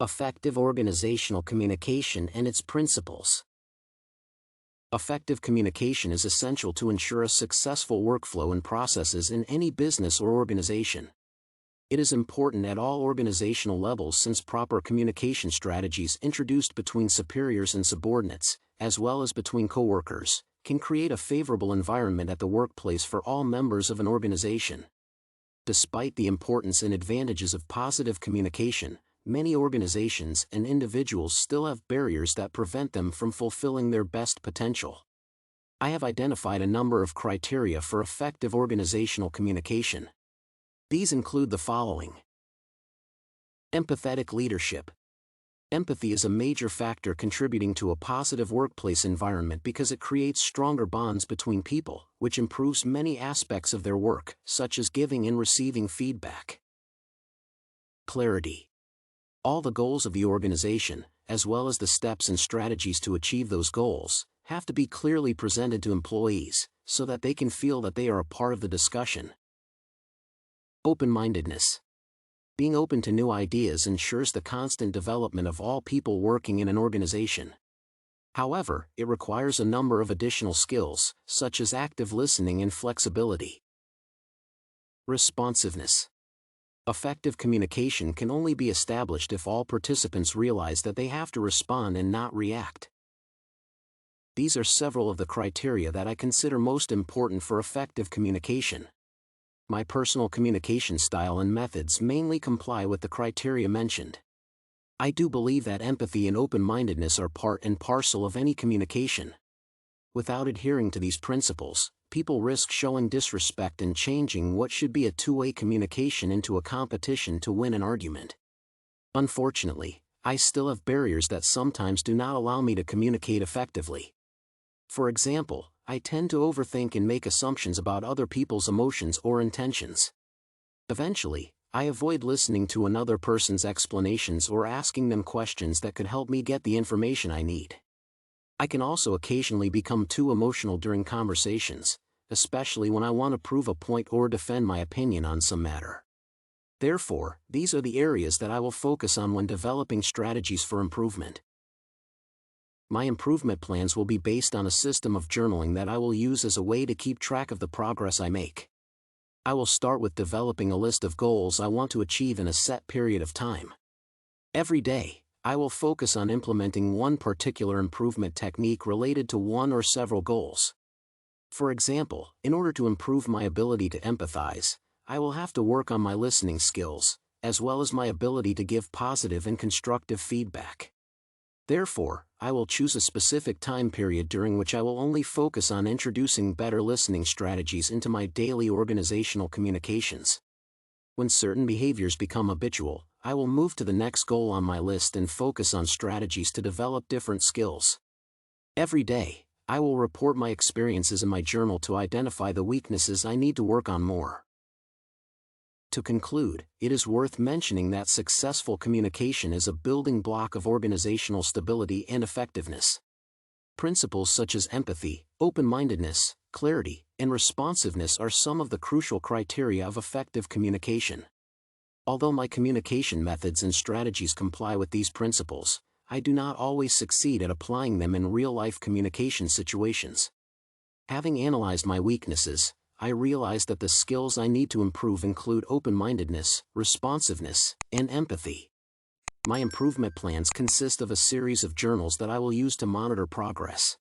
Effective organizational communication and its principles. Effective communication is essential to ensure a successful workflow and processes in any business or organization. It is important at all organizational levels since proper communication strategies introduced between superiors and subordinates, as well as between coworkers, can create a favorable environment at the workplace for all members of an organization. Despite the importance and advantages of positive communication, many organizations and individuals still have barriers that prevent them from fulfilling their best potential. I have identified a number of criteria for effective organizational communication. These include the following. Empathetic leadership. Empathy is a major factor contributing to a positive workplace environment because it creates stronger bonds between people, which improves many aspects of their work, such as giving and receiving feedback. Clarity. All the goals of the organization, as well as the steps and strategies to achieve those goals, have to be clearly presented to employees, so that they can feel that they are a part of the discussion. Open-mindedness. Being open to new ideas ensures the constant development of all people working in an organization. However, it requires a number of additional skills, such as active listening and flexibility. Responsiveness. Effective communication can only be established if all participants realize that they have to respond and not react. These are several of the criteria that I consider most important for effective communication. My personal communication style and methods mainly comply with the criteria mentioned. I do believe that empathy and open-mindedness are part and parcel of any communication. Without adhering to these principles, people risk showing disrespect and changing what should be a two-way communication into a competition to win an argument. Unfortunately, I still have barriers that sometimes do not allow me to communicate effectively. For example, I tend to overthink and make assumptions about other people's emotions or intentions. Eventually, I avoid listening to another person's explanations or asking them questions that could help me get the information I need. I can also occasionally become too emotional during conversations, especially when I want to prove a point or defend my opinion on some matter. Therefore, these are the areas that I will focus on when developing strategies for improvement. My improvement plans will be based on a system of journaling that I will use as a way to keep track of the progress I make. I will start with developing a list of goals I want to achieve in a set period of time. Every day, I will focus on implementing one particular improvement technique related to one or several goals. For example, in order to improve my ability to empathize, I will have to work on my listening skills, as well as my ability to give positive and constructive feedback. Therefore, I will choose a specific time period during which I will only focus on introducing better listening strategies into my daily organizational communications. When certain behaviors become habitual, I will move to the next goal on my list and focus on strategies to develop different skills. Every day, I will report my experiences in my journal to identify the weaknesses I need to work on more. To conclude, it is worth mentioning that successful communication is a building block of organizational stability and effectiveness. Principles such as empathy, open-mindedness, clarity, and responsiveness are some of the crucial criteria of effective communication. Although my communication methods and strategies comply with these principles, I do not always succeed at applying them in real-life communication situations. Having analyzed my weaknesses, I realize that the skills I need to improve include open-mindedness, responsiveness, and empathy. My improvement plans consist of a series of journals that I will use to monitor progress.